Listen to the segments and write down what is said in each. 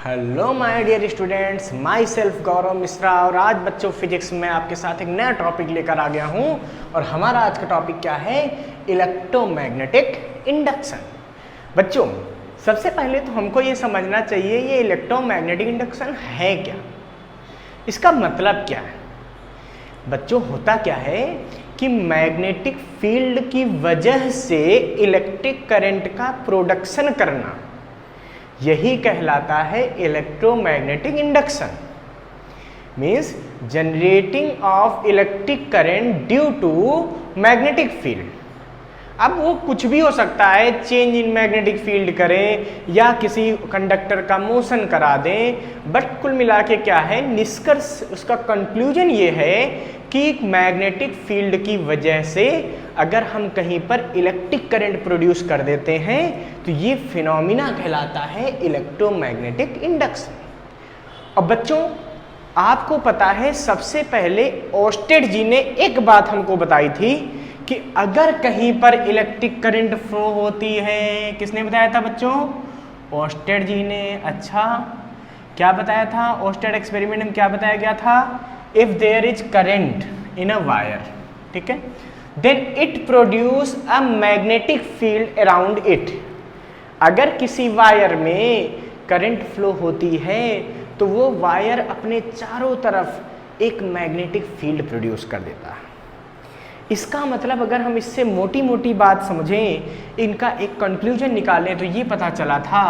Hello my dear students, myself Gaurav Mishra. और आज बच्चों फिजिक्स में आपके साथ एक नया टॉपिक लेकर आ गया हूँ। और हमारा आज का टॉपिक क्या है? Electromagnetic induction. बच्चों सबसे पहले तो हमको ये समझना चाहिए ये इलेक्ट्रोमैग्नेटिक इंडक्शन है क्या, इसका मतलब क्या है। बच्चों होता क्या है कि मैग्नेटिक फील्ड की वजह से इलेक्ट्रिक करंट का प्रोडक्शन करना, यही कहलाता है electromagnetic induction. Means generating of electric current due to magnetic field. अब वो कुछ भी हो सकता है, चेंज इन मैग्नेटिक फील्ड करें या किसी कंडक्टर का मोशन करा दें, बट कुल मिला के क्या है निष्कर्ष, उसका कंक्लूजन ये है कि मैग्नेटिक फील्ड की वजह से अगर हम कहीं पर इलेक्ट्रिक करंट प्रोड्यूस कर देते हैं तो ये फिनोमिना कहलाता है इलेक्ट्रोमैग्नेटिक इंडक्शन। अब बच्चों आपको पता है सबसे पहले ओस्टेड जी ने एक बात हमको बताई थी कि अगर कहीं पर इलेक्ट्रिक करंट फ्लो होती है, किसने बताया था बच्चों? ओस्टेड जी ने। अच्छा क्या बताया था? ओस्टेड एक्सपेरिमेंट में क्या बताया गया था? If there is current in a wire, ठीक है, then it produce a magnetic field around it. अगर किसी वायर में करंट फ्लो होती है तो वो वायर अपने चारों तरफ एक मैग्नेटिक फील्ड प्रोड्यूस कर देता है। इसका मतलब अगर हम इससे मोटी मोटी बात समझें, इनका एक कंक्लूजन निकालें तो ये पता चला था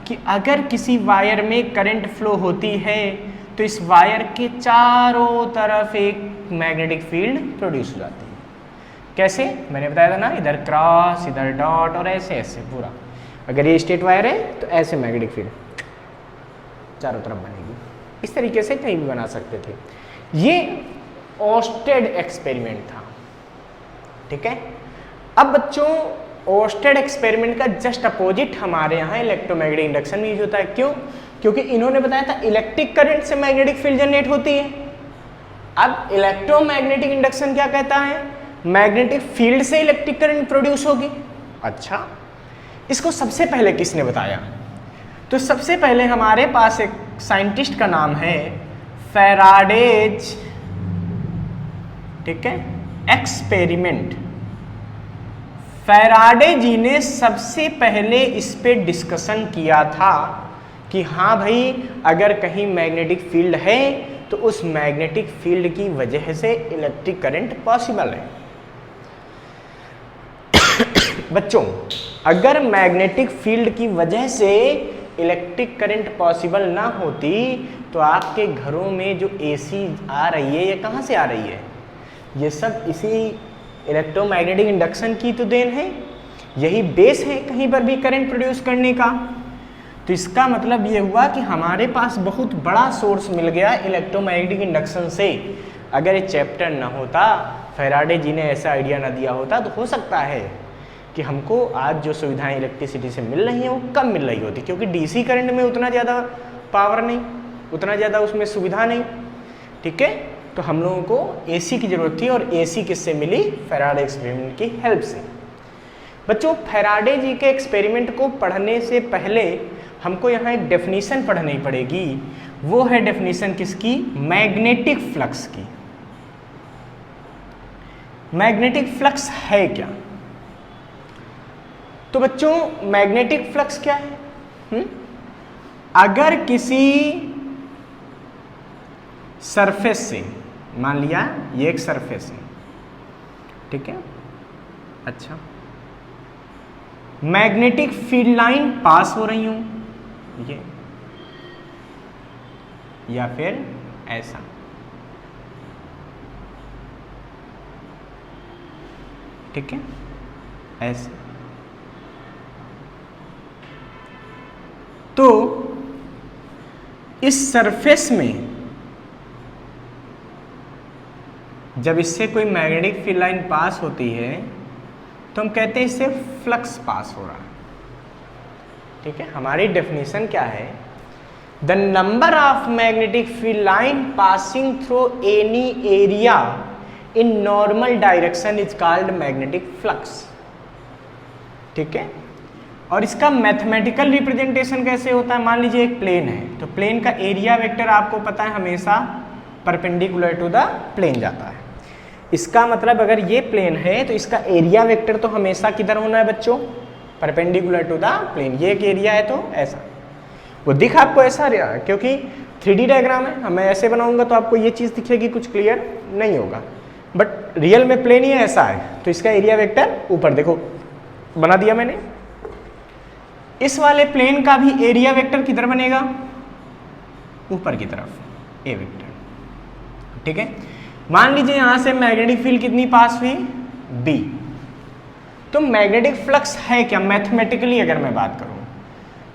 कि अगर किसी वायर में करंट फ्लो होती है तो इस वायर के चारों तरफ एक मैग्नेटिक फील्ड प्रोड्यूस हो जाती है। कैसे? मैंने बताया था ना, इधर क्रॉस, इधर डॉट और ऐसे ऐसे पूरा। अगर ये स्ट्रेट वायर है तो ऐसे मैग्नेटिक फील्ड चारों तरफ बनेगी। इस तरीके से कहीं भी बना सकते थे। ये ओस्टेड एक्सपेरिमेंट था, ठीक है। अब बच्चों ओस्टेड एक्सपेरिमेंट का जस्ट अपोजिट हमारे यहाँ इलेक्ट्रोमैग्नेटिक इंडक्शन में यूज होता है। क्यों? क्योंकि इन्होंने बताया था इलेक्ट्रिक करंट से मैग्नेटिक फील्ड जनरेट होती है। अब इलेक्ट्रोमैग्नेटिक इंडक्शन क्या कहता है? मैग्नेटिक फील्ड से इलेक्ट्रिक करंट प्रोड्यूस होगी। अच्छा, इसको सबसे पहले किसने बताया? तो सबसे पहले हमारे पास एक साइंटिस्ट का नाम है फैराडेज, ठीक है, एक्सपेरिमेंट। फैराडे जी ने सबसे पहले इस पे डिस्कशन किया था कि हाँ भाई अगर कहीं मैग्नेटिक फील्ड है तो उस मैग्नेटिक फील्ड की वजह से इलेक्ट्रिक करंट पॉसिबल है। बच्चों अगर मैग्नेटिक फील्ड की वजह से इलेक्ट्रिक करंट पॉसिबल ना होती तो आपके घरों में जो एसी आ रही है ये कहाँ से आ रही है? ये सब इसी इलेक्ट्रोमैग्नेटिक इंडक्शन की तो देन है। यही बेस है कहीं पर भी करंट प्रोड्यूस करने का। तो इसका मतलब ये हुआ कि हमारे पास बहुत बड़ा सोर्स मिल गया इलेक्ट्रोमैग्नेटिक इंडक्शन से। अगर ये चैप्टर ना होता, फैराडे जी ने ऐसा आइडिया ना दिया होता, तो हो सकता है कि हमको आज जो सुविधाएं इलेक्ट्रिसिटी से मिल रही हैं वो कम मिल रही होती, क्योंकि डीसी करंट में उतना ज़्यादा पावर नहीं, उतना ज़्यादा उसमें सुविधा नहीं, ठीक है। तो हम लोगों को एसी की ज़रूरत थी और एसी किससे मिली? फैराडे एक्सपेरिमेंट की हेल्प से। बच्चों फैराडे जी के एक्सपेरिमेंट को पढ़ने से पहले हमको यहाँ एक डेफिनेशन पढ़नी पड़ेगी। वो है डेफिनेशन किसकी? मैग्नेटिक फ्लक्स की। मैग्नेटिक फ्लक्स है क्या? तो बच्चों मैग्नेटिक फ्लक्स क्या है? अगर किसी सरफेस से, मान लिया ये एक सरफेस है, ठीक है, अच्छा, मैग्नेटिक फील्ड लाइन पास हो रही हूं ये, या फिर ऐसा, ठीक है, ऐसे। तो इस सरफेस में जब इससे कोई मैग्नेटिक फील्ड लाइन पास होती है तो हम कहते हैं इससे फ्लक्स पास हो रहा है, ठीक है। हमारी डेफिनेशन क्या है? The number of magnetic field line passing through any area in normal direction is called magnetic flux, ठीक है। और इसका मैथमेटिकल रिप्रेजेंटेशन कैसे होता है? मान लीजिए एक प्लेन है, तो प्लेन का एरिया वेक्टर आपको पता है हमेशा परपेंडिकुलर टू द प्लेन जाता है। इसका मतलब अगर ये प्लेन है तो इसका एरिया वेक्टर तो हमेशा किधर होना है बच्चों? Perpendicular to the plane. ये एक एरिया है तो ऐसा, वो दिख आपको ऐसा रहा क्योंकि 3D डायग्राम है, मैं ऐसे बनाऊंगा तो आपको ये चीज़ दिखेगी, कुछ क्लियर नहीं होगा, बट रियल में प्लेन ही ऐसा है तो इसका एरिया वेक्टर ऊपर देखो बना दिया मैंने। इस वाले प्लेन का भी एरिया वेक्टर किधर बनेगा? ऊपर की तरफ, ए वेक्टर। ठीक है, मान लीजिए यहां से मैग्नेटिक फील्ड कितनी पास हुई? बी। तो मैग्नेटिक फ्लक्स है क्या? मैथमेटिकली अगर मैं बात करूं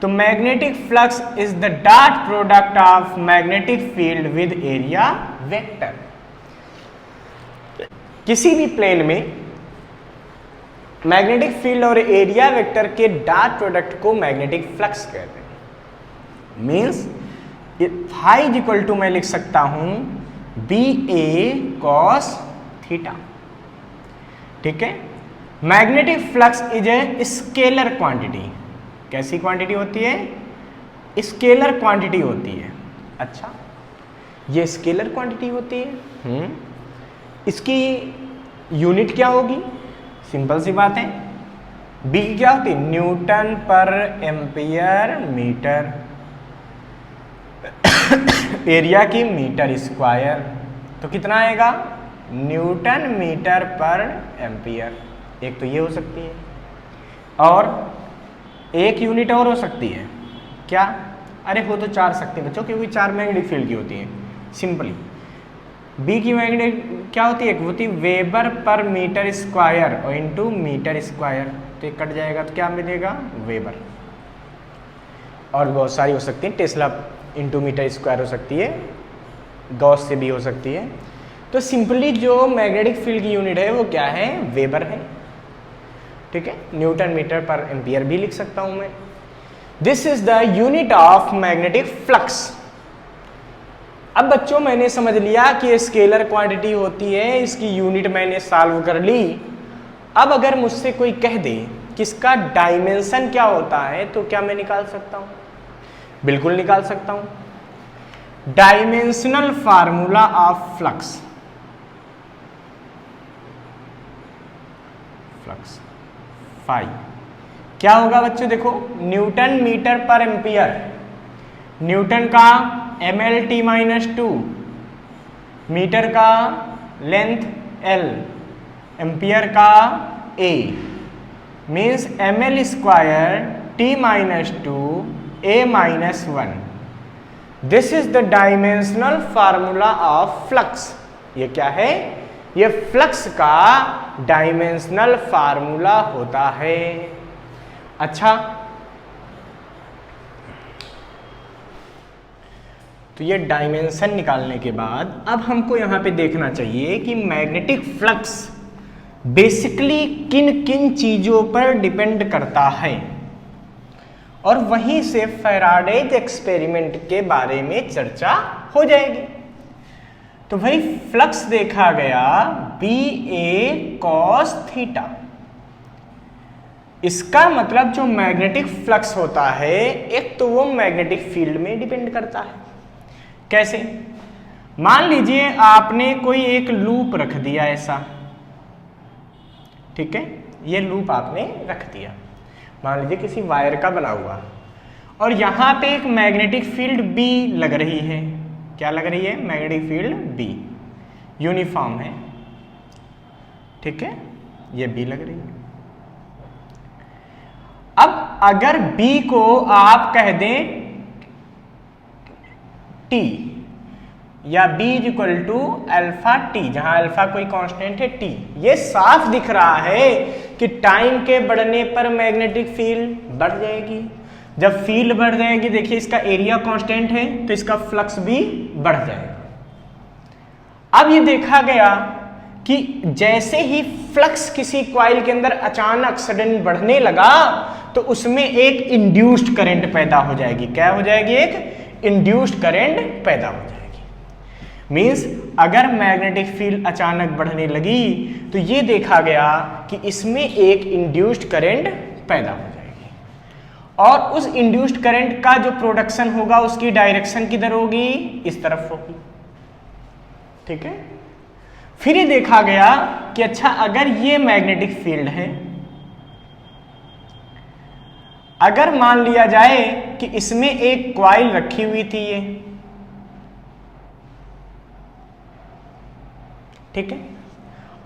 तो magnetic flux is the dot product of magnetic field with area vector. किसी भी प्लेन में मैग्नेटिक फील्ड और एरिया वेक्टर के डॉट प्रोडक्ट को मैग्नेटिक फ्लक्स कहते हैं। Means phi is equal to मैं लिख सकता हूं बी ए कॉस थीटा। ठीक है, magnetic flux is a scalar quantity. कैसी क्वांटिटी होती है? स्केलर क्वांटिटी होती है। अच्छा, ये स्केलर क्वांटिटी होती है। इसकी यूनिट क्या होगी? सिंपल सी बात है, बी क्या होती है? न्यूटन पर एम्पियर मीटर। एरिया की मीटर स्क्वायर, तो कितना आएगा? न्यूटन मीटर पर एम्पियर। एक तो ये हो सकती है, और एक यूनिट और हो सकती है। क्या? अरे हो तो 4 सकती है बच्चों, क्योंकि 4 मैग्नेटिक फील्ड की होती है। सिंपली बी की मैग्नेटिक क्या होती है? एक होती है वेबर पर मीटर स्क्वायर और इनटू मीटर स्क्वायर, तो एक कट जाएगा तो क्या मिलेगा? वेबर। और बहुत सारी हो सकती है, टेस्ला इनटू मीटर स्क्वायर हो सकती है, गॉस से भी हो सकती है। तो सिंपली जो मैग्नेटिक फील्ड की यूनिट है वो क्या है? वेबर है। ठीक है, न्यूटन मीटर पर एम्पियर भी लिख सकता हूं मैं। This is the unit of magnetic flux. अब बच्चों मैंने समझ लिया कि स्केलर क्वांटिटी होती है, इसकी यूनिट मैंने सॉल्व कर ली। अब अगर मुझसे कोई कह दे कि इसका डायमेंशन क्या होता है, तो क्या मैं निकाल सकता हूं? बिल्कुल निकाल सकता हूं। Dimensional formula of flux, flux phi क्या होगा बच्चों? देखो, न्यूटन मीटर पर एम्पियर, न्यूटन का mL/t-2, मीटर का लेंथ L, एम्पियर का A, means mL square t-2 A-1। This is the dimensional formula of flux. ये क्या है? ये फ्लक्स का डायमेंशनल फार्मूला होता है। अच्छा, तो ये डायमेंशन निकालने के बाद अब हमको यहाँ पे देखना चाहिए कि मैग्नेटिक फ्लक्स बेसिकली किन किन चीज़ों पर डिपेंड करता है, और वहीं से फैराडेज एक्सपेरिमेंट के बारे में चर्चा हो जाएगी। तो भाई फ्लक्स देखा गया बी ए कॉस थीटा। इसका मतलब जो मैग्नेटिक फ्लक्स होता है, एक तो वो मैग्नेटिक फील्ड में डिपेंड करता है। कैसे? मान लीजिए आपने कोई एक लूप रख दिया ऐसा, ठीक है, ये लूप आपने रख दिया, मान लीजिए किसी वायर का बना हुआ, और यहां पे एक मैग्नेटिक फील्ड बी लग रही है। क्या लग रही है? मैग्नेटिक फील्ड बी, यूनिफॉर्म है। ठीक है, ये बी लग रही है। अब अगर बी को आप कह दें T, या B is equal to alpha t, जहां अल्फा कोई कांस्टेंट है T, ये साफ दिख रहा है कि टाइम के बढ़ने पर मैग्नेटिक फील्ड बढ़ जाएगी। जब फील्ड बढ़ जाएगी, देखिए इसका एरिया कांस्टेंट है तो इसका फ्लक्स भी बढ़ जाएगा। अब ये देखा गया कि जैसे ही फ्लक्स किसी कॉइल के अंदर अचानक सडन बढ़ने लगा तो उसमें एक इंड्यूस्ड करंट पैदा हो जाएगी। क्या हो जाएगी? एक इंड्यूस्ड करंट पैदा हो जाएगी। मींस अगर मैग्नेटिक फील्ड अचानक बढ़ने लगी तो ये देखा गया कि इसमें एक इंड्यूस्ड करंट पैदा हो जाएगी। और उस इंड्यूस्ड करंट का जो प्रोडक्शन होगा उसकी डायरेक्शन किधर होगी, इस तरफ होगी। ठीक है, फिर ये देखा गया कि अच्छा अगर ये मैग्नेटिक फील्ड है, अगर मान लिया जाए कि इसमें एक कॉइल रखी हुई थी ये, ठीक है,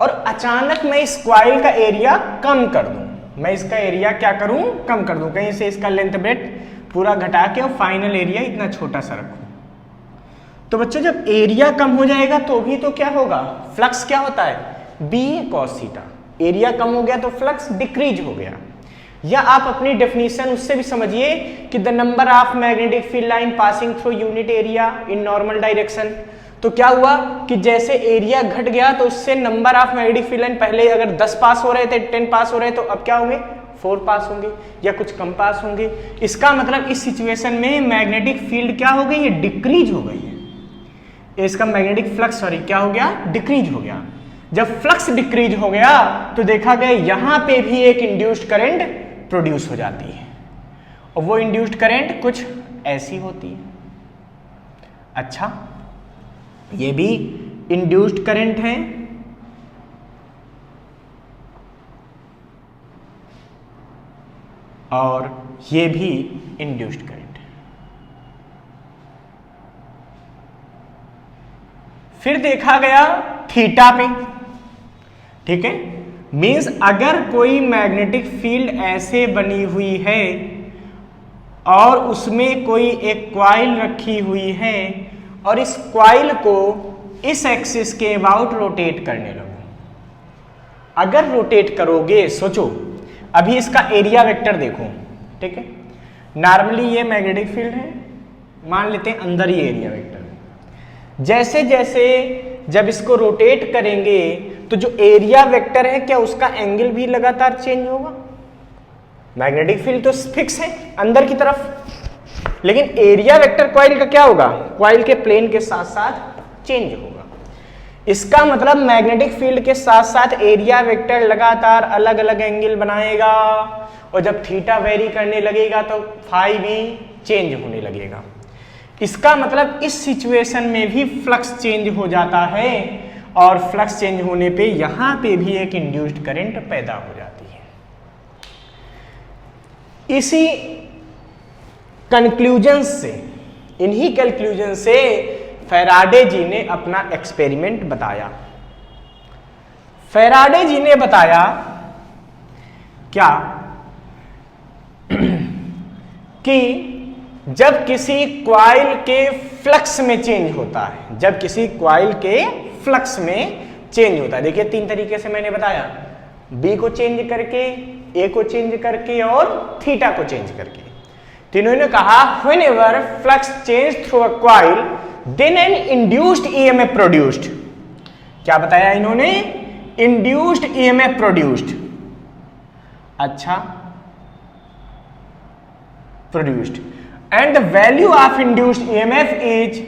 और अचानक मैं इस कॉइल का एरिया कम कर दूं, मैं इसका एरिया क्या करूं, कम कर दूं, कहीं से इसका लेंथ ब्रेड्थ पूरा घटा के और फाइनल एरिया इतना छोटा सा रखूं। तो बच्चों जब एरिया कम हो जाएगा तो भी तो क्या होगा, फ्लक्स क्या होता है, बी ए कॉस थीटा। एरिया कम हो गया तो फ्लक्स डिक्रीज हो गया। या आप अपनी डेफिनेशन उससे भी समझिए कि the number of magnetic field line passing through unit area in normal direction. तो क्या हुआ कि जैसे एरिया घट गया तो उससे number of magnetic field line, पहले अगर 10 पास हो रहे थे, 10 पास हो रहे, तो अब क्या होंगे, 4 पास होंगे या कुछ कम पास होंगे। इसका मतलब इस सिचुएशन में मैग्नेटिक फील्ड क्या हो गई है, डिक्रीज हो गई है। इसका मैग्नेटिक फ्लक्स सॉरी क्या हो गया, डिक्रीज हो गया। जब फ्लक्स डिक्रीज हो गया तो देखा गया यहां पे भी एक इंड्यूस्ड करंट प्रोड्यूस हो जाती है, और वो इंड्यूस्ड करंट कुछ ऐसी होती है। अच्छा, ये भी इंड्यूस्ड करंट है, और ये भी इंड्यूस्ड करंट है। फिर देखा गया थीटा पे, ठीक है, मीन्स अगर कोई मैग्नेटिक फील्ड ऐसे बनी हुई है और उसमें कोई एक कॉइल रखी हुई है और इस कॉइल को इस एक्सिस के अबाउट रोटेट करने लगो। अगर रोटेट करोगे, सोचो अभी इसका एरिया वेक्टर देखो, ठीक है, नॉर्मली ये मैग्नेटिक फील्ड है, मान लेते हैं अंदर ही एरिया वेक्टर है। जैसे जैसे जब इसको रोटेट करेंगे तो जो एरिया वेक्टर है क्या उसका एंगल भी लगातार चेंज होगा। मैग्नेटिक फील्ड तो फिक्स है अंदर की तरफ, लेकिन एरिया वेक्टर कॉइल का क्या होगा, कॉइल के प्लेन के साथ साथ चेंज होगा। इसका मतलब मैग्नेटिक फील्ड के साथ साथ एरिया वेक्टर लगातार अलग अलग एंगल बनाएगा, और जब थीटा वेरी करने लगेगा तो फाई भी चेंज होने लगेगा। इसका मतलब इस सिचुएशन में भी फ्लक्स चेंज हो जाता है, और फ्लक्स चेंज होने पे यहां पे भी एक इंड्यूस्ड करंट पैदा हो जाती है। इसी कंक्लूजन से, इन्हीं कंक्लूजन से फैराडे जी ने अपना एक्सपेरिमेंट बताया। फैराडे जी ने बताया क्या कि जब किसी कॉइल के फ्लक्स में चेंज होता है, जब किसी कॉइल के फ्लक्स में चेंज होता है, देखिए 3 तरीके से मैंने बताया, बी को चेंज करके, ए को चेंज करके और थीटा को चेंज करके। तो इन्होंने कहा whenever flux change through a coil then an induced EMF produced। क्या बताया इन्होंने, induced EMF produced। अच्छा, produced and the value of induced EMF is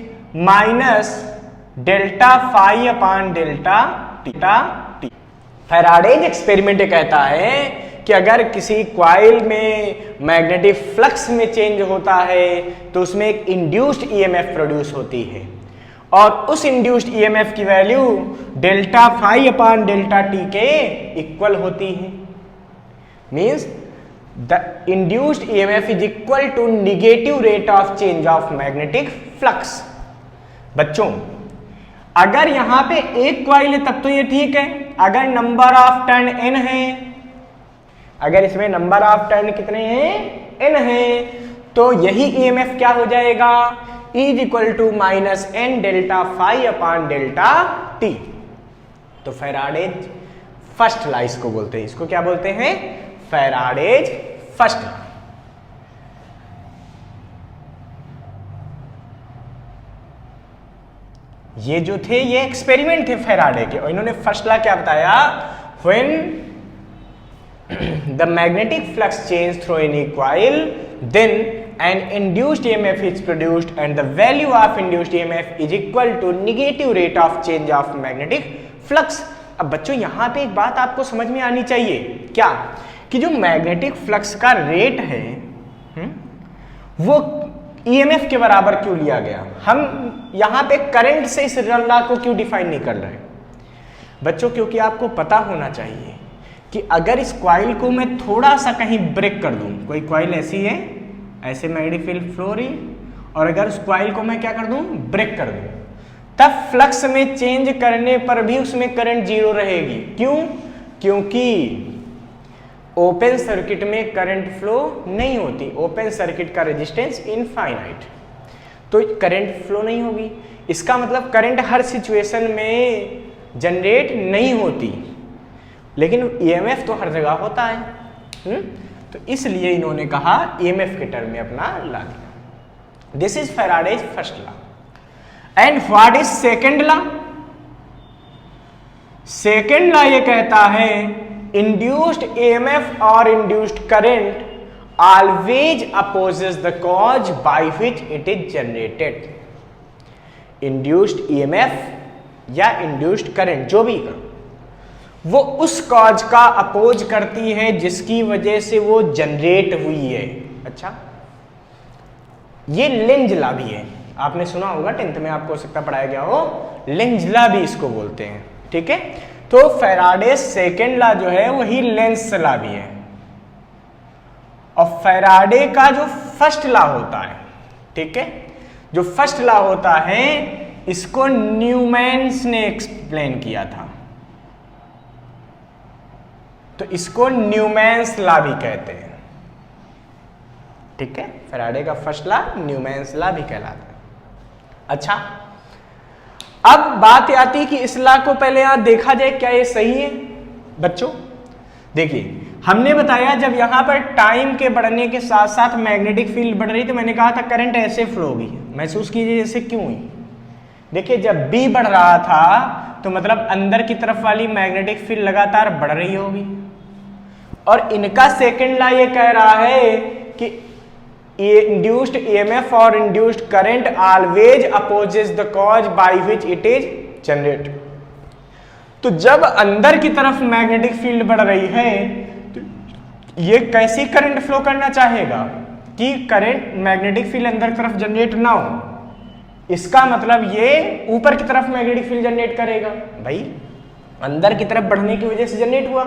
minus delta phi upon delta theta t. Faraday's experiment कहता है कि अगर किसी coil में मैग्नेटिक फ्लक्स में चेंज होता है तो उसमें एक इंड्यूस्ड ईएमएफ प्रोड्यूस होती है, और उस इंड्यूस्ड ईएमएफ की value delta phi upon delta t के इक्वल होती है। Means the induced EMF is equal to negative rate of change of magnetic flux. बच्चों अगर यहां पे एक कॉइल है तब तो ये ठीक है, अगर नंबर ऑफ टर्न n है, अगर इसमें नंबर ऑफ टर्न कितने हैं, n है, तो यही ईएमएफ क्या हो जाएगा, is equal to minus n delta phi upon delta t. तो फैराडेज फर्स्ट लॉ इसको बोलते हैं, इसको क्या बोलते हैं, फैराडेज फर्स्ट लॉ। ये जो थे ये एक्सपेरिमेंट थे फैराडे के, और इन्होंने फर्स्ट लॉ क्या बताया, when the magnetic flux change through any coil then an induced EMF is produced and the value of induced EMF is equal to negative rate of change of magnetic flux. अब बच्चों यहां पे एक बात आपको समझ में आनी चाहिए, क्या कि जो मैग्नेटिक फ्लक्स का रेट है वो ईएमएफ के बराबर क्यों लिया गया? हम यहां पे करंट से इस लॉ को क्यों डिफाइन नहीं कर रहे बच्चों? क्योंकि आपको पता होना चाहिए कि अगर इस कॉइल को मैं थोड़ा सा कहीं ब्रेक कर दूं, कोई कॉइल ऐसी है, ऐसे मैग्नेटिक फील्ड फ्लो रही, और अगर उस कॉइल को मैं क्या कर दूं, ब्रेक कर दूं, तब फ्लक्स में चेंज करने पर भी उसमें करंट जीरो रहेगी। क्यों? क्योंकि ओपन सर्किट में करंट फ्लो नहीं होती, ओपन सर्किट का रेजिस्टेंस इनफाइनाइट, तो करंट फ्लो नहीं होगी। इसका मतलब करंट हर सिचुएशन में जनरेट नहीं होती, लेकिन ईएमएफ तो हर जगह होता है। तो इसलिए इन्होंने कहा ईएमएफ के टर्म में अपना ला दिया। This is Faraday's first law. And what is second law? Second law ये कहता है इंड्यूस्ड ईएमएफ और induced current always opposes the cause by which it is generated. Induced EMF या इंड्यूस्ड करंट जो भी करो, वो उस कॉज का अपोज करती है जिसकी वजह से वो जनरेट हुई है। अच्छा, ये लेंज लॉ भी है, आपने सुना होगा, 10th में आपको हो सकता पढ़ाया गया हो, लेंज लॉ भी इसको बोलते हैं। ठीक है, तो फैराडे सेकेंड लॉ जो है वही लेंज लॉ भी है। और फैराडे का जो फर्स्ट लॉ होता है, ठीक है, जो फर्स्ट लॉ होता है इसको न्यूमैन्स ने एक्सप्लेन किया था, तो इसको न्यूमैन्स लॉ भी कहते हैं। ठीक है, फैराडे का फर्स्ट लॉ न्यूमैन्स लॉ भी कहलाता है। अच्छा, अब बात आती है कि इस लॉ को पहले यहां देखा जाए, क्या ये सही है? बच्चों देखिए, हमने बताया जब यहां पर टाइम के बढ़ने के साथ साथ मैग्नेटिक फील्ड बढ़ रही, तो मैंने कहा था करंट ऐसे फ्लो होगी, महसूस कीजिए जैसे क्यों हुई। देखिए, जब बी बढ़ रहा था तो मतलब अंदर की तरफ वाली मैग्नेटिक फील्ड लगातार बढ़ रही होगी, और इनका सेकेंड लॉ ये कह रहा है कि इंड्यूस्ड ईएमएफ और induced current always opposes the cause by which it is generated. तो जब अंदर की तरफ मैग्नेटिक फील्ड बढ़ रही है तो ये कैसी करंट फ्लो करना चाहेगा कि करंट मैग्नेटिक फील्ड अंदर की तरफ जनरेट ना हो। इसका मतलब ये ऊपर की तरफ मैग्नेटिक फील्ड जनरेट करेगा। भाई अंदर की तरफ बढ़ने की वजह से जनरेट हुआ,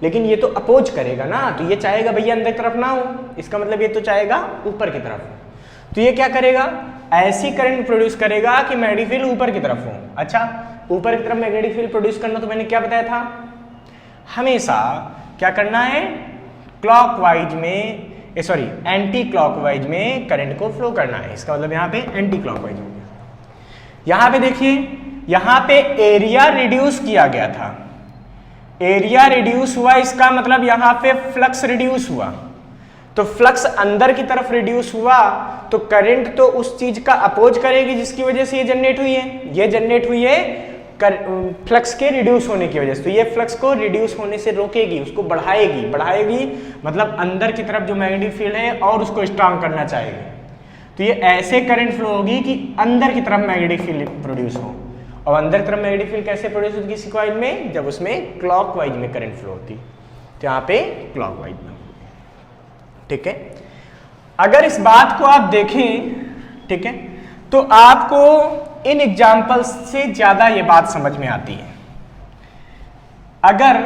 लेकिन ये तो अपोज करेगा ना, तो ये चाहेगा भैया अंदर की तरफ ना हो, इसका मतलब ये तो चाहेगा ऊपर की तरफ। तो ये क्या करेगा, ऐसी करंट प्रोड्यूस करेगा कि मैग्नेटिक फील्ड ऊपर की तरफ हो। अच्छा, ऊपर की तरफ मैग्नेटिक फील्ड प्रोड्यूस करना, तो मैंने क्या बताया था, हमेशा क्या करना है, क्लॉकवाइज में सॉरी एंटी क्लॉकवाइज में करंट को फ्लो करना है। इसका मतलब यहाँ पे एंटी क्लॉकवाइज हो गया। यहाँ पे देखिए, यहाँ पे एरिया रिड्यूस किया गया था, एरिया रिड्यूस हुआ, इसका मतलब यहाँ पे फ्लक्स रिड्यूस हुआ। तो फ्लक्स अंदर की तरफ रिड्यूस हुआ तो करंट तो उस चीज का अपोज करेगी जिसकी वजह से ये जनरेट हुई है। ये जनरेट हुई है फ्लक्स के रिड्यूस होने की वजह से, तो ये फ्लक्स को रिड्यूस होने से रोकेगी, उसको बढ़ाएगी। बढ़ाएगी मतलब अंदर की तरफ जो मैग्नेटिक फील्ड है और उसको स्ट्रांग करना चाहेगी। तो ये ऐसे करंट फ्लो होगी कि अंदर की तरफ मैग्नेटिक फील्ड प्रोड्यूस हो। और अंदर की तरफ मैग्नेटिक फील्ड कैसे प्रोड्यूस होती है किसी कॉइल में, जब उसमें क्लॉकवाइज में करंट फ्लो होती, तो यहाँ पे क्लॉकवाइज में। ठीक है, अगर इस बात को आप देखें, ठीक है, तो आपको इन एग्जाम्पल्स से ज्यादा ये बात समझ में आती है। अगर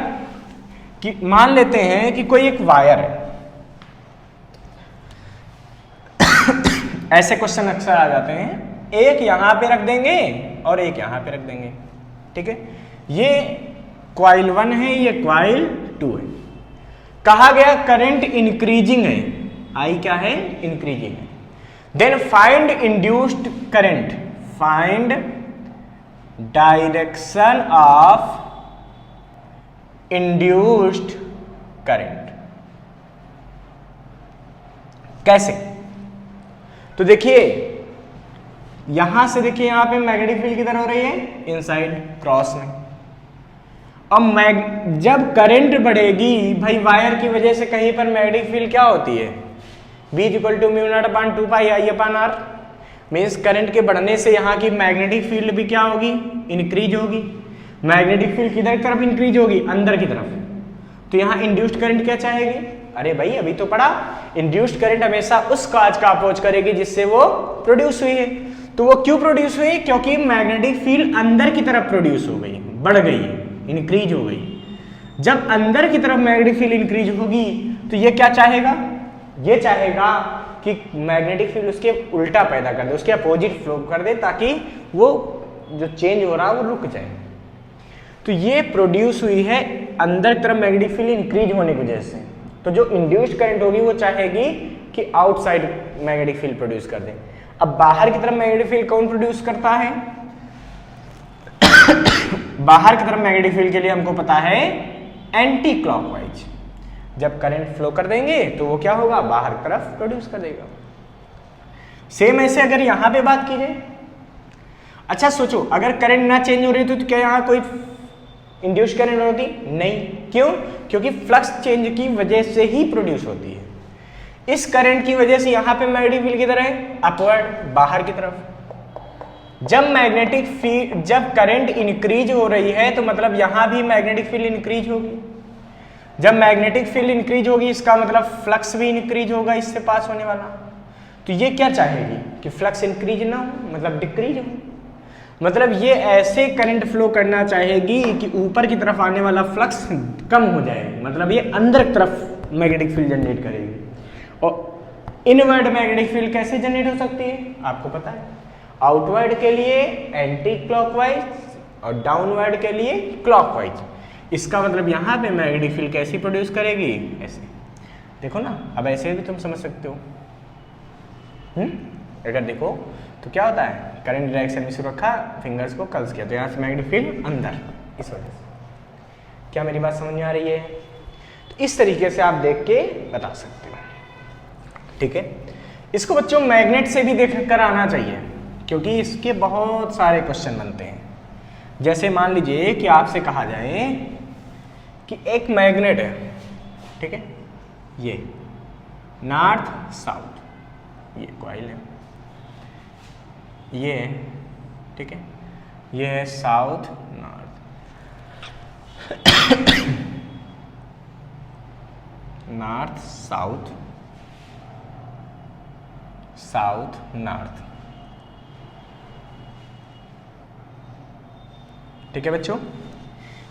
कि मान लेते हैं कि कोई एक वायर है, ऐसे क्वेश्चन अक्सर आ जाते हैं, एक यहां पे रख देंगे और एक यहां पे रख देंगे। ठीक है, ये कॉइल 1 है, ये कॉइल 2 है। कहा गया करंट इंक्रीजिंग है, आई क्या है, इंक्रीजिंग है। Then find induced current, find direction of induced current. कैसे, तो देखिए यहां से देखिए, यहां पे मैग्नेटिक फील्ड किधर हो रही है, इनसाइड क्रॉस में। अब जब करंट बढ़ेगी, भाई वायर की वजह से कहीं पर मैग्नेटिक फील्ड क्या होती है, V = μ0/2π/I/R। मीन्स करंट के बढ़ने से यहाँ की मैग्नेटिक फील्ड भी क्या होगी, इंक्रीज होगी। मैग्नेटिक फील्ड किधर की तरफ इंक्रीज होगी, अंदर की तरफ। तो यहाँ इंड्यूस्ड करंट क्या चाहेगी, अरे भाई अभी तो पढ़ा, इंड्यूस्ड करंट हमेशा उस काज का अपोज करेगी जिससे वो प्रोड्यूस हुई है। तो वो क्यों प्रोड्यूस हुई? क्योंकि मैग्नेटिक फील्ड अंदर की तरफ प्रोड्यूस हो गई, बढ़ गई, इंक्रीज हो गई। जब अंदर की तरफ मैग्नेटिक फील्ड इंक्रीज होगी तो ये क्या चाहेगा? ये चाहेगा कि मैग्नेटिक फील्ड उसके उल्टा पैदा कर दे, उसके अपोजिट फ्लो कर दे, ताकि वो जो चेंज हो रहा है वो रुक जाए। तो ये प्रोड्यूस हुई है अंदर की तरफ मैग्नेटिक फील्ड इंक्रीज होने की वजह से। तो जो इंड्यूस्ड करंट होगी वो चाहेगी कि आउटसाइड मैग्नेटिक फील्ड प्रोड्यूस कर दे। अब बाहर की तरफ मैग्नेटिक फील्ड कौन प्रोड्यूस करता है? बाहर की तरफ मैग्नेटिक फील्ड के लिए हमको पता है एंटी क्लॉकवाइज। जब करंट फ्लो कर देंगे तो वो क्या होगा? बाहर की तरफ प्रोड्यूस कर देगा। सेम ऐसे अगर यहां पे बात की जाए, अच्छा सोचो, अगर करंट ना चेंज हो रही तो क्या यहां कोई इंड्यूस्ड करंट होती? नहीं। क्यों? क्योंकि फ्लक्स चेंज की वजह से ही प्रोड्यूस होती है। इस करंट की वजह से यहां पे मैग्नेटिक फील्ड किधर है? अपवर्ड, बाहर की तरफ। जब मैग्नेटिक फील्ड, जब करंट इंक्रीज हो रही है तो मतलब यहां भी मैग्नेटिक फील्ड इंक्रीज होगी। जब मैग्नेटिक फील्ड इंक्रीज होगी इसका मतलब फ्लक्स भी इंक्रीज होगा इससे पास होने वाला। तो ये क्या चाहेगी? कि फ्लक्स इंक्रीज ना हो, मतलब डिक्रीज हो। मतलब ये ऐसे करंट फ्लो करना चाहेगी कि ऊपर की तरफ आने वाला फ्लक्स कम हो जाए, मतलब ये अंदर की तरफ मैग्नेटिक फील्ड जनरेट करेगी। और इनवर्ड मैग्नेटिक फील्ड कैसे जनरेट हो सकती है? आपको पता है, आउटवर्ड के लिए एंटी क्लॉकवाइज और डाउनवर्ड के लिए क्लॉकवाइज। इसका मतलब यहाँ पे मैग्नेटिक फील्ड कैसी प्रोड्यूस करेगी? ऐसे। देखो ना, अब ऐसे भी तुम समझ सकते हो। अगर देखो तो क्या होता है, करंट डायरेक्शन में शुरू रखा, फिंगर्स को कर्ल्स किया, तो यहाँ से मैग्नेटिक फील्ड अंदर, इस वजह से। क्या मेरी बात समझ में आ रही है? तो इस तरीके से आप देख के बता सकते हो, ठीक है। इसको बच्चों मैग्नेट से भी देख कर आना चाहिए, क्योंकि इसके बहुत सारे क्वेश्चन बनते हैं। जैसे मान लीजिए कि आपसे कहा जाए कि एक मैग्नेट है, ठीक है, ये नॉर्थ साउथ, ये कॉइल है, ये ठीक है, ये है south north, north south, south north, ठीक है बच्चों।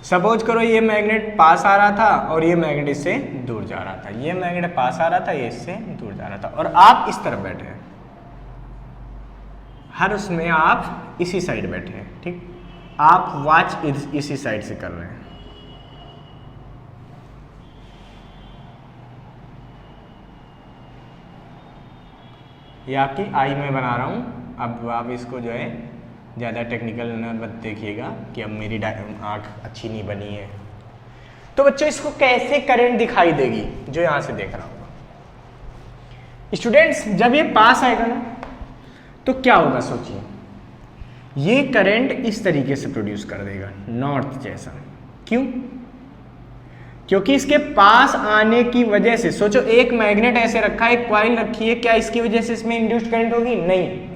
सपोज करो ये मैग्नेट पास आ रहा था और ये मैग्नेट इससे दूर जा रहा था, ये मैग्नेट पास आ रहा था, ये इससे दूर जा रहा था, और आप इस तरफ बैठे हैं, हर उसमें आप इसी साइड बैठे हैं, ठीक। आप वॉच इसी साइड से कर रहे हैं, ये आपकी आई में बना रहा हूं। अब आप इसको जो है ज़्यादा टेक्निकल न मत देखिएगा कि अब मेरी आँख अच्छी नहीं बनी है। तो बच्चों इसको कैसे करंट दिखाई देगी जो यहाँ से देख रहा होगा स्टूडेंट्स? जब ये पास आएगा ना तो क्या होगा सोचिए, ये करंट इस तरीके से प्रोड्यूस कर देगा, नॉर्थ जैसा। क्यों? क्योंकि इसके पास आने की वजह से, सोचो एक मैग्नेट ऐसे रखा है, एक कॉइल रखी है, क्या इसकी वजह से इसमें इंड्यूस्ड करंट होगी? नहीं।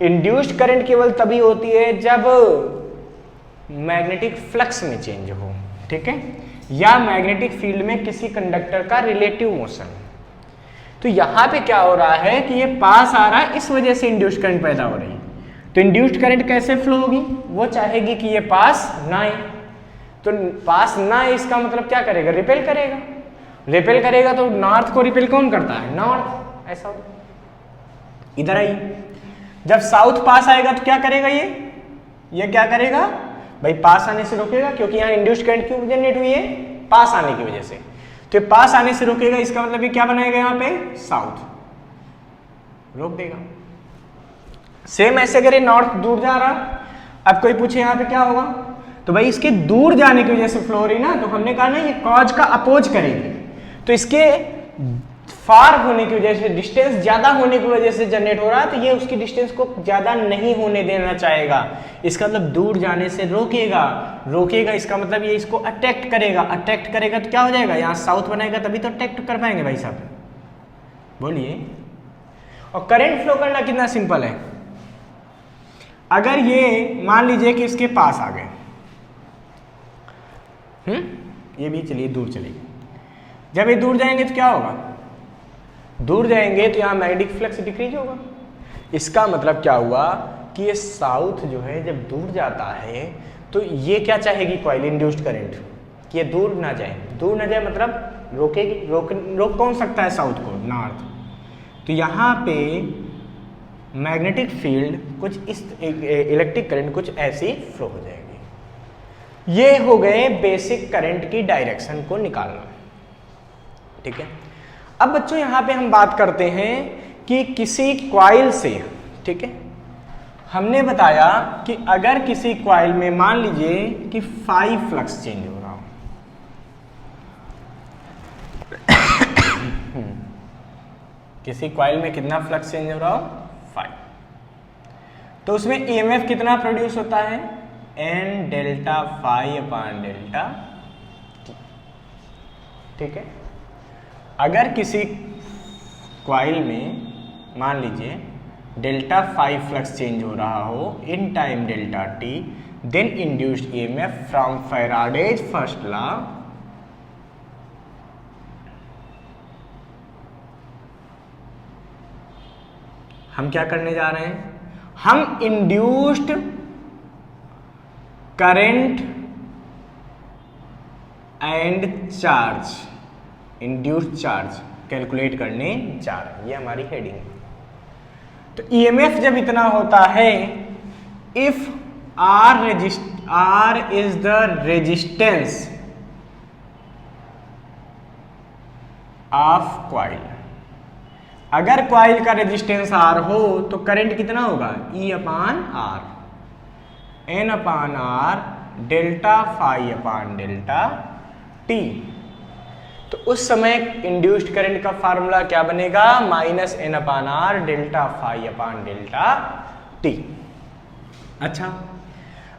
इंड्यूस्ड करंट केवल तभी होती है जब मैग्नेटिक फ्लक्स में चेंज हो, ठीक है, या मैग्नेटिक फील्ड में किसी कंडक्टर का रिलेटिव मोशन। तो यहां पे क्या हो रहा है कि ये पास आ रहा है, इस वजह से इंड्यूस्ड करंट पैदा हो रही है। तो इंड्यूस्ड करंट कैसे फ्लो होगी? वो चाहेगी कि ये पास ना आए, तो पास ना आए इसका मतलब क्या करेगा? रिपेल करेगा। रिपेल करेगा तो नॉर्थ को रिपेल कौन करता है? नॉर्थ। ऐसा होगा, इधर आई। जब साउथ पास आएगा तो क्या करेगा? ये क्या करेगा भाई? पास आने से रोकेगा, क्योंकि यहाँ इंड्यूस्ड करंट क्यों जनरेट हुई है? पास आने की वजह से। तो ये पास आने से रोकेगा, इसका मतलब ये क्या बनाएगा? यहाँ पे साउथ, रोक देगा। सेम ऐसे अगर ये नॉर्थ दूर जा रहा, अब कोई पूछे यहाँ पे क्या होगा, तो भाई इसके दूर जाने की वजह से फ्लो हो रही ना, तो हमने कहा ना ये कॉज का अपोज करेगी, तो इसके फार होने की वजह से, डिस्टेंस ज्यादा होने की वजह से जनरेट हो रहा है, तो ये उसकी डिस्टेंस को ज्यादा नहीं होने देना चाहेगा। इसका मतलब दूर जाने से रोकेगा। रोकेगा इसका मतलब ये इसको अट्रैक्ट करेगा। अट्रैक्ट करेगा तो क्या हो जाएगा? यहाँ साउथ बनाएगा तभी तो अट्रैक्ट कर पाएंगे भाई साहब, बोलिए। और करंट फ्लो करना कितना सिंपल है। अगर ये मान लीजिए कि इसके पास आ गए, ये भी चलिए दूर चलेगी, जब ये दूर जाएंगे तो क्या होगा, दूर जाएंगे तो यहाँ मैग्नेटिक फ्लक्स डिक्रीज होगा। इसका मतलब क्या हुआ कि ये साउथ जो है जब दूर जाता है तो ये क्या चाहेगी कॉइल, इंड्यूस्ड करंट, कि ये दूर ना जाए। दूर ना जाए मतलब रोकेगी, रोक कौन सकता है साउथ को, नॉर्थ। तो यहाँ पे मैग्नेटिक फील्ड कुछ इस, इलेक्ट्रिक करंट कुछ ऐसी फ्लो हो जाएगी। ये हो गए बेसिक करंट की डायरेक्शन को निकालना, ठीक है। अब बच्चों यहाँ पे हम बात करते हैं कि किसी कॉइल से, ठीक है, हमने बताया कि अगर किसी कॉइल में मान लीजिए कि 5 फ्लक्स चेंज हो रहा हो, किसी कॉइल में कितना फ्लक्स चेंज हो रहा हो, 5, तो उसमें ईएमएफ कितना प्रोड्यूस होता है, n delta phi upon delta t, ठीक है। अगर किसी कॉइल में मान लीजिए डेल्टा 5 फ्लक्स चेंज हो रहा हो in time delta t, then induced EMF from Faraday's first law हम क्या करने जा रहे हैं, हम induced current and charge, induced charge calculate करने जा रहे हैं। ये हमारी हेडिंग है। तो ईएमएफ जब इतना होता है, if R is the resistance of coil, अगर कॉइल का रेजिस्टेंस R हो तो करंट कितना होगा, E upon R, N upon R delta phi upon delta T। तो उस समय इंड्यूस्ड करंट का फार्मूला क्या बनेगा, minus n upon r delta phi upon delta t. अच्छा,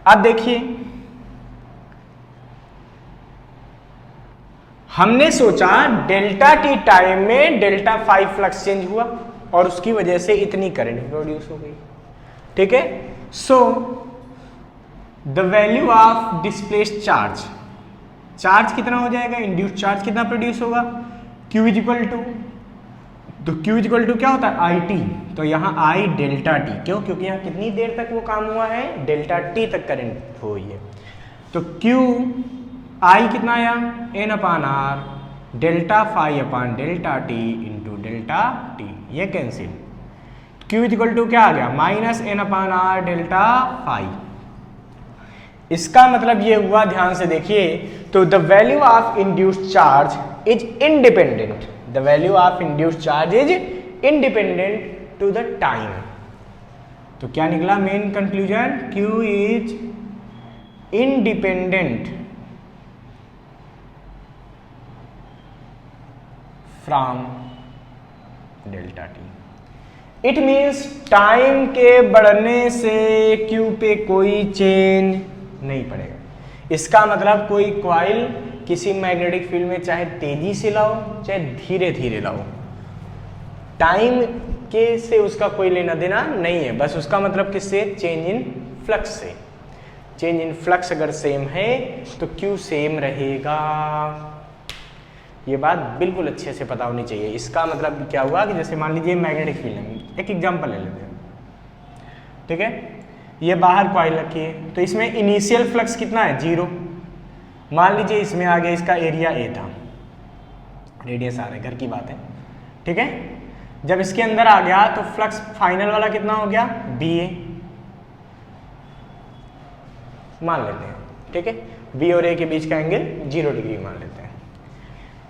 अब देखिए हमने सोचा डेल्टा टी टाइम में डेल्टा फाई फ्लक्स चेंज हुआ और उसकी वजह से इतनी करंट प्रोड्यूस हो गई, ठीक है। So the value of displaced charge, charge कितना हो जाएगा, इंड्यूस्ड चार्ज कितना प्रोड्यूस होगा, Q इज इक्वल टू, तो Q इज इक्वल टू क्या होता है, आई टी, तो यहाँ आई डेल्टा टी, क्यों, क्योंकि यहाँ कितनी देर तक वो काम हुआ है, डेल्टा टी तक करंट हुई है। तो Q आई कितना आया, n upon r delta phi upon delta t into delta t, ये कैंसिल। Q इज इक्वल टू क्या आ गया, minus n upon r delta phi. इसका मतलब ये हुआ, ध्यान से देखिए, तो the value of induced charge is independent, the value of induced charge is independent to the time. तो क्या निकला main conclusion, Q is independent from delta t. It means time के बढ़ने से Q पे कोई चेंज नहीं पड़ेगा। इसका मतलब कोई कॉइल किसी मैग्नेटिक फील्ड में चाहे तेजी से लाओ चाहे धीरे धीरे लाओ, टाइम के से उसका कोई लेना देना नहीं है, बस उसका मतलब किससे, चेंज इन फ्लक्स से। चेंज इन फ्लक्स अगर सेम है तो Q सेम रहेगा। ये बात बिल्कुल अच्छे से पता होनी चाहिए। इसका मतलब क्या हुआ कि जैसे मान लीजिए मैग्नेटिक फील्ड है, एक एग्जांपल ले लेते हैं, ठीक है। ये बाहर कॉइल रखी है, तो इसमें इनिशियल फ्लक्स कितना है, 0। मान लीजिए इसमें आ गया, इसका एरिया A था, रेडियस आ रहा है, घर की बात है, ठीक है। जब इसके अंदर आ गया तो फ्लक्स फाइनल वाला कितना हो गया, BA मान लेते हैं, ठीक है। B और A के बीच का एंगल 0 डिग्री मान लेते हैं।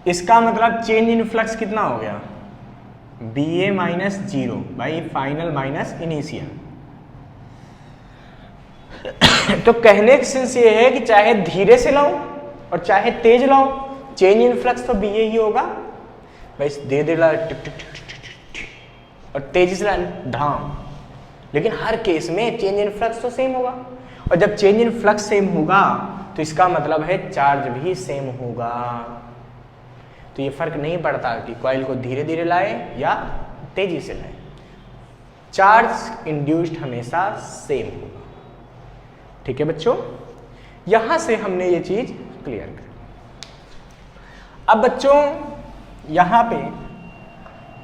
इसका मतलब चेंज इन फ्लक्स कितना हो गया, BA minus 0 by final minus initial. तो कहने का सेंस ये है कि चाहे धीरे से लाओ और चाहे तेज लाओ, चेंज इन फ्लक्स तो BA ही होगा। बस धीरे धीरे ला टिक टिक टिक टिक टिक और तेजी से ला धाम, लेकिन हर केस में चेंज इन फ्लक्स तो सेम होगा। और जब चेंज इन फ्लक्स सेम होगा तो इसका मतलब है चार्ज भी सेम होगा। तो ये फर्क नहीं पड़ता कि कॉइल को धीरे धीरे लाए या तेजी से लाए, चार्ज इंड्यूस्ड हमेशा सेम होगा, ठीक है बच्चों। यहां से हमने ये चीज क्लियर कर। अब बच्चों यहाँ पे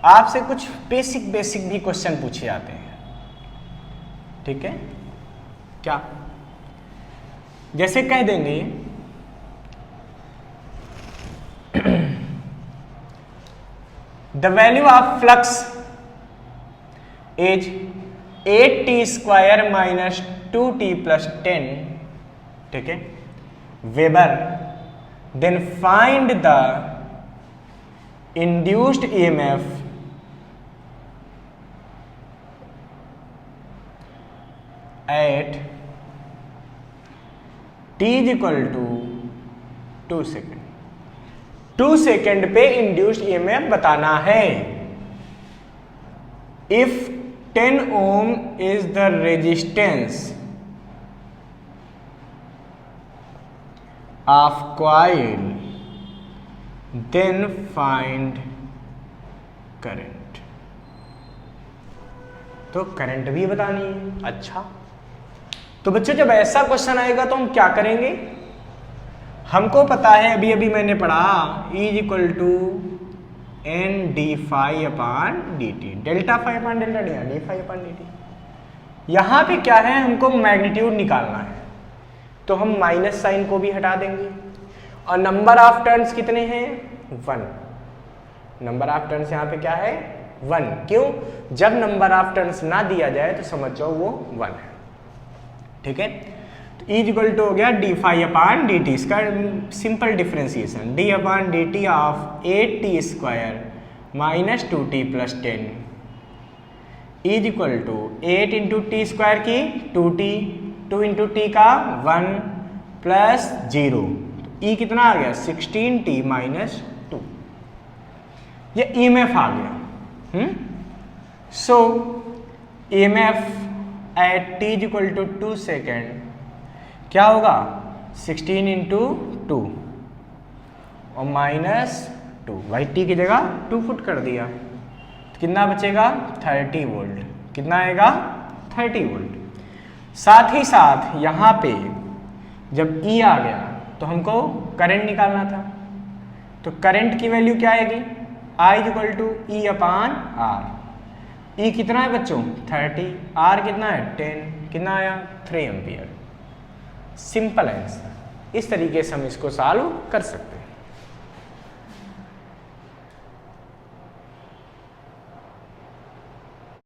आपसे कुछ बेसिक भी क्वेश्चन पूछे जाते हैं, ठीक है। क्या जैसे कह देंगे the value of flux is 8t² minus 2t plus 10, ठीक है, weber, then find the induced EMF at t is equal to 2 second. 2 second पे इंड्यूस्ड ईएमएफ बताना है। If 10 ohm is the resistance of coil then find current. तो current भी बतानी है। अच्छा, तो बच्चों जब ऐसा क्वेश्चन आएगा तो हम क्या करेंगे? हमको पता है, अभी अभी मैंने पढ़ा, E is equal to n d phi upon d t, delta phi upon delta d, d phi upon d t. यहाँ पे क्या है, हमको मैग्नीट्यूड निकालना है, तो हम माइनस साइन को भी हटा देंगे। और नंबर ऑफ टर्न्स कितने हैं? 1। नंबर ऑफ टर्न्स यहाँ पे क्या है? 1। क्यों? जब नंबर ऑफ टर्न्स ना दिया जाए तो समझ जाओ वो 1 है, ठीक है। तो E इक्वल टू हो गया d phi upon d t, इसका simple differentiation, d upon d t of 8t² minus 2t plus 10 is equal to 8 into t square की 2t, 2 इंटू टी का 1 प्लस 0, तो E कितना आ गया? 16t minus 2। ये EMF आ गया। So EMF at t is equal to 2 second क्या होगा? 16 इंटू 2 और माइनस 2, भाई t की जगह 2 फुट कर दिया, तो कितना बचेगा? 30 वोल्ट। कितना आएगा? 30 वोल्ट। साथ ही साथ यहाँ पे जब E आ गया तो हमको करंट निकालना था, तो करंट की वैल्यू क्या आएगी? I is equal to E upon R। E कितना है बच्चों? 30, R कितना है? 10, कितना आया? 3 एम्पियर। Simple answer. इस तरीके से हम इसको सॉल्व कर सकते हैं।